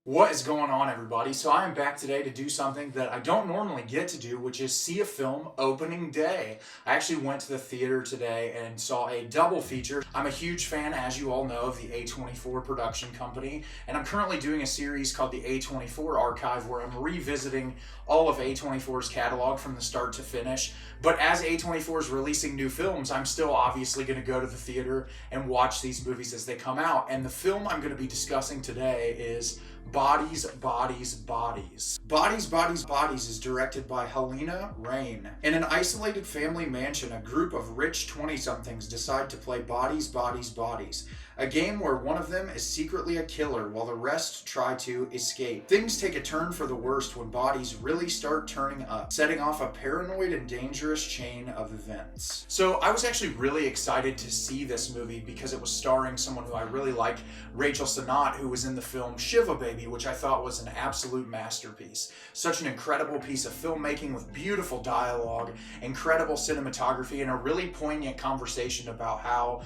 What is going on, everybody? So I am back today to do something that I don't normally get to do, which is see a film opening day. I actually went to the theater today and saw a double feature. I'm a huge fan, as you all know, of the A24 production company, and I'm currently doing a series called the A24 Archive where I'm revisiting all of A24's catalog from the start to finish. But as A24 is releasing new films, I'm still obviously going to go to the theater and watch these movies as they come out. And the film I'm going to be discussing today is Bodies, Bodies, Bodies. Bodies, Bodies, Bodies is directed by Halina Reijn. In an isolated family mansion, a group of rich 20-somethings decide to play Bodies, Bodies, Bodies, a game where one of them is secretly a killer while the rest try to escape. Things take a turn for the worst when bodies really start turning up, setting off a paranoid and dangerous chain of events. So I was actually really excited to see this movie because it was starring someone who I really like, Rachel Sennott, who was in the film Shiva Baby, which I thought was an absolute masterpiece. Such an incredible piece of filmmaking with beautiful dialogue, incredible cinematography, and a really poignant conversation about how,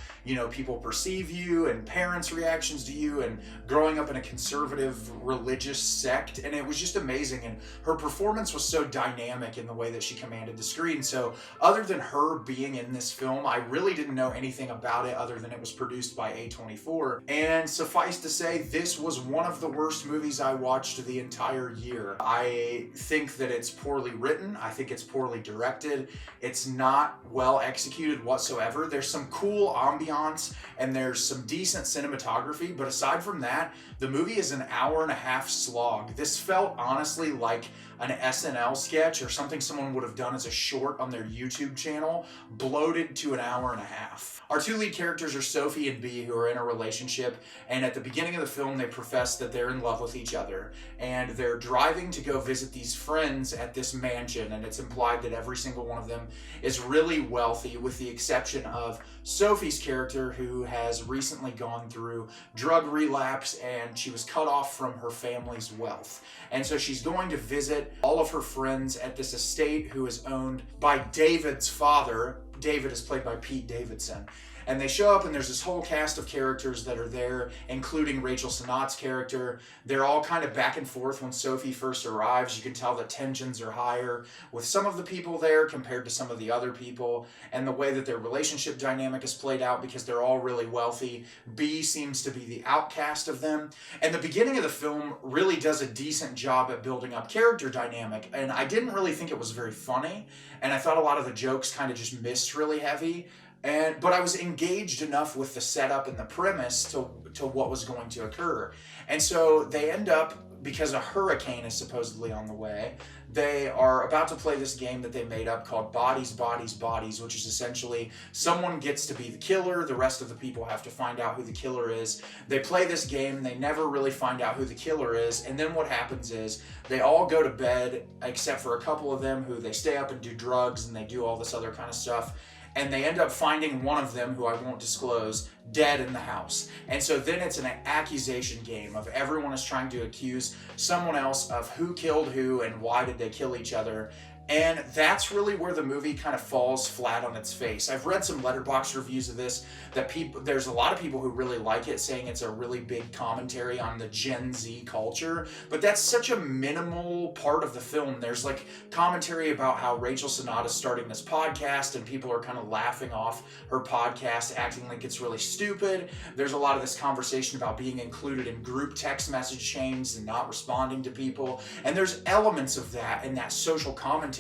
people perceive you and parents' reactions to you and growing up in a conservative religious sect. And it was just amazing. And her performance was so dynamic in the way that she commanded the screen. So other than her being in this film, I really didn't know anything about it other than it was produced by A24. And suffice to say, this was one of the worst movies I watched the entire year. I think that it's poorly written. I think it's poorly directed. It's not well executed whatsoever. There's some cool ambiance and there's some decent cinematography, but aside from that, the movie is an hour-and-a-half slog. This felt honestly like an SNL sketch or something someone would have done as a short on their YouTube channel, bloated to an hour-and-a-half. Our two lead characters are Sophie and Bee, who are in a relationship, and at the beginning of the film they profess that they're in love with each other, and they're driving to go visit these friends at this mansion, and it's implied that every single one of them is really wealthy, with the exception of Sophie's character, who has recently gone through drug relapse and she was cut off from her family's wealth. And so she's going to visit all of her friends at this estate who is owned by David's father. David is played by Pete Davidson. And they show up and there's this whole cast of characters that are there, including Rachel Sennott's character. They're all kind of back and forth when Sophie first arrives. You can tell the tensions are higher with some of the people there compared to some of the other people, and the way that their relationship dynamic is played out because they're all really wealthy. Bee seems to be the outcast of them. And the beginning of the film really does a decent job at building up character dynamic, and I didn't really think it was very funny, and I thought a lot of the jokes kind of just missed really heavy. But I was engaged enough with the setup and the premise to what was going to occur. And so they end up, because a hurricane is supposedly on the way, they are about to play this game that they made up called Bodies, Bodies, Bodies, which is essentially someone gets to be the killer, the rest of the people have to find out who the killer is. They play this game, they never really find out who the killer is, and then what happens is they all go to bed, except for a couple of them who they stay up and do drugs and they do all this other kind of stuff. And they end up finding one of them, who I won't disclose, dead in the house. And so then it's an accusation game of everyone is trying to accuse someone else of who killed who and why did they kill each other. And that's really where the movie kind of falls flat on its face. I've read some Letterboxd reviews of this, there's a lot of people who really like it, saying it's a really big commentary on the Gen Z culture, but that's such a minimal part of the film. There's like commentary about how Rachel Sennott is starting this podcast and people are kind of laughing off her podcast, acting like it's really stupid. There's a lot of this conversation about being included in group text message chains and not responding to people, and there's elements of that in that social commentary,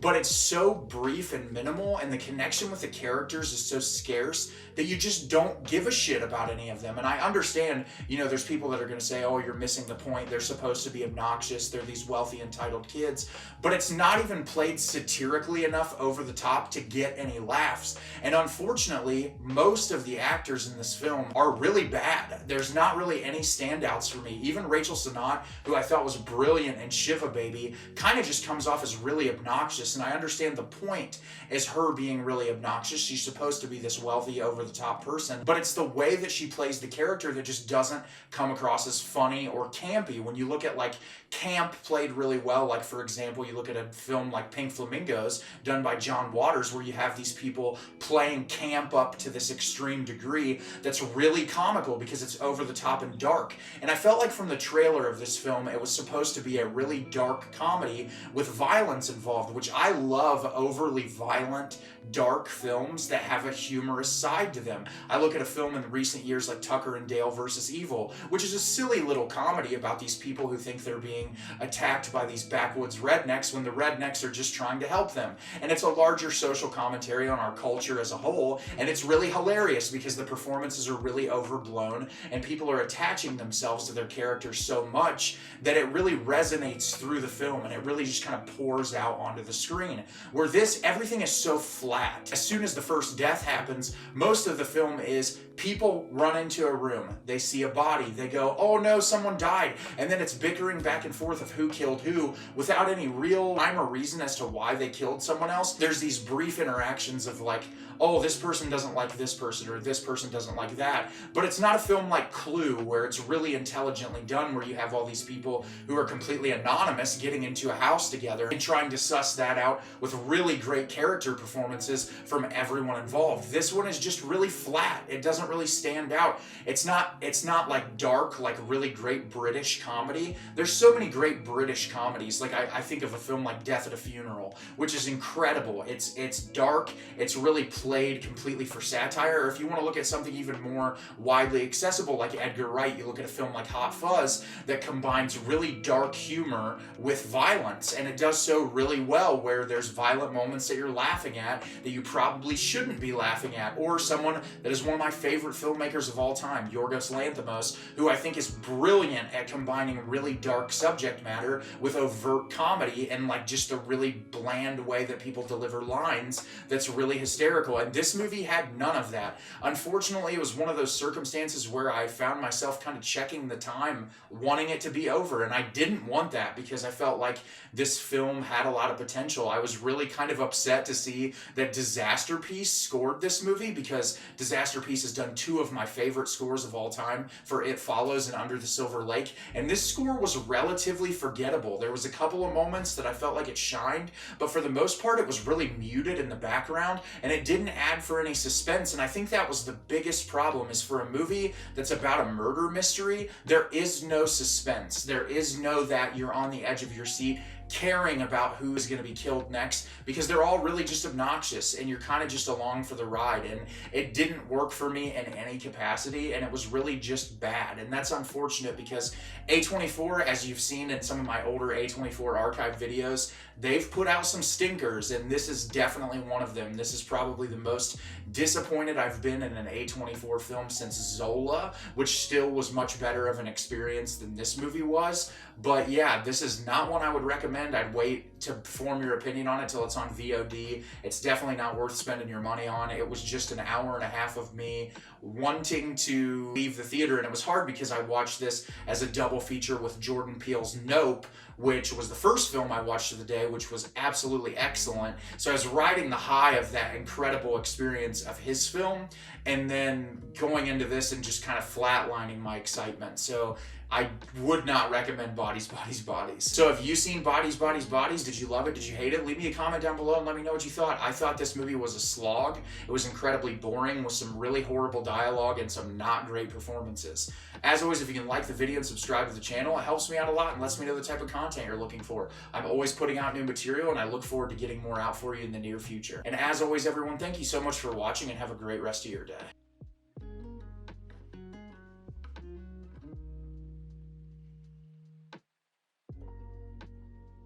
but it's so brief and minimal, and the connection with the characters is so scarce that you just don't give a shit about any of them. And I understand, there's people that are going to say, oh, you're missing the point. They're supposed to be obnoxious. They're these wealthy, entitled kids. But it's not even played satirically enough over the top to get any laughs. And unfortunately, most of the actors in this film are really bad. There's not really any standouts for me. Even Rachel Sennott, who I thought was brilliant in Shiva Baby, kind of just comes off as really really obnoxious, and I understand the point is her being really obnoxious. She's supposed to be this wealthy, over-the-top person, but it's the way that she plays the character that just doesn't come across as funny or campy. When you look at like camp played really well, like for example, you look at a film like Pink Flamingos done by John Waters, where you have these people playing camp up to this extreme degree that's really comical because it's over the top and dark. And I felt like from the trailer of this film, it was supposed to be a really dark comedy with violence involved, which I love overly violent, dark films that have a humorous side to them. I look at a film in recent years like Tucker and Dale versus Evil, which is a silly little comedy about these people who think they're being attacked by these backwoods rednecks when the rednecks are just trying to help them. And it's a larger social commentary on our culture as a whole, and it's really hilarious because the performances are really overblown and people are attaching themselves to their characters so much that it really resonates through the film and it really just kind of pours out onto the screen. Where this, everything is so flat. As soon as the first death happens, most of the film is people run into a room, they see a body, they go, oh no, someone died, and then it's bickering back and forth of who killed who without any real rhyme or reason as to why they killed someone else. There's these brief interactions of like, oh, this person doesn't like this person, or this person doesn't like that. But it's not a film like Clue, where it's really intelligently done, where you have all these people who are completely anonymous getting into a house together and trying to suss that out with really great character performances from everyone involved. This one is just really flat. It doesn't really stand out. It's not like dark, like really great British comedy. There's so many great British comedies. Like I think of a film like Death at a Funeral, which is incredible. It's dark. It's really played completely for satire. Or if you want to look at something even more widely accessible like Edgar Wright, you look at a film like Hot Fuzz that combines really dark humor with violence, and it does so really well, where there's violent moments that you're laughing at that you probably shouldn't be laughing at. Or someone that is one of my favorite filmmakers of all time, Yorgos Lanthimos, who I think is brilliant at combining really dark subject matter with overt comedy and like just a really bland way that people deliver lines that's really hysterical. And this movie had none of that. Unfortunately, it was one of those circumstances where I found myself kind of checking the time, wanting it to be over, and I didn't want that because I felt like this film had a lot of potential. I was really kind of upset to see that Disaster Piece scored this movie, because Disaster Piece has done two of my favorite scores of all time for It Follows and Under the Silver Lake, and this score was relatively forgettable. There was a couple of moments that I felt like it shined, but for the most part it was really muted in the background, and it didn't add for any suspense. And I think that was the biggest problem, is for a movie that's about a murder mystery, there is no suspense. There is no that you're on the edge of your seat caring about who is going to be killed next, because they're all really just obnoxious and you're kind of just along for the ride. And it didn't work for me in any capacity, and it was really just bad. And that's unfortunate because A24, as you've seen in some of my older A24 archive videos, they've put out some stinkers, and this is definitely one of them. This is probably the most disappointed I've been in an A24 film since Zola, which still was much better of an experience than this movie was. But yeah, this is not one I would recommend. I'd wait to form your opinion on it till it's on VOD. It's definitely not worth spending your money on. It was just an hour and a half of me wanting to leave the theater, and it was hard because I watched this as a double feature with Jordan Peele's Nope, which was the first film I watched of the day, which was absolutely excellent. So I was riding the high of that incredible experience of his film, and then going into this and just kind of flatlining my excitement. So I would not recommend Bodies, Bodies, Bodies. So have you seen Bodies, Bodies, Bodies? Did you love it? Did you hate it? Leave me a comment down below and let me know what you thought. I thought this movie was a slog. It was incredibly boring with some really horrible dialogue and some not great performances. As always, if you can like the video and subscribe to the channel, it helps me out a lot and lets me know the type of content you're looking for. I'm always putting out new material, and I look forward to getting more out for you in the near future. And as always, everyone, thank you so much for watching, and have a great rest of your day.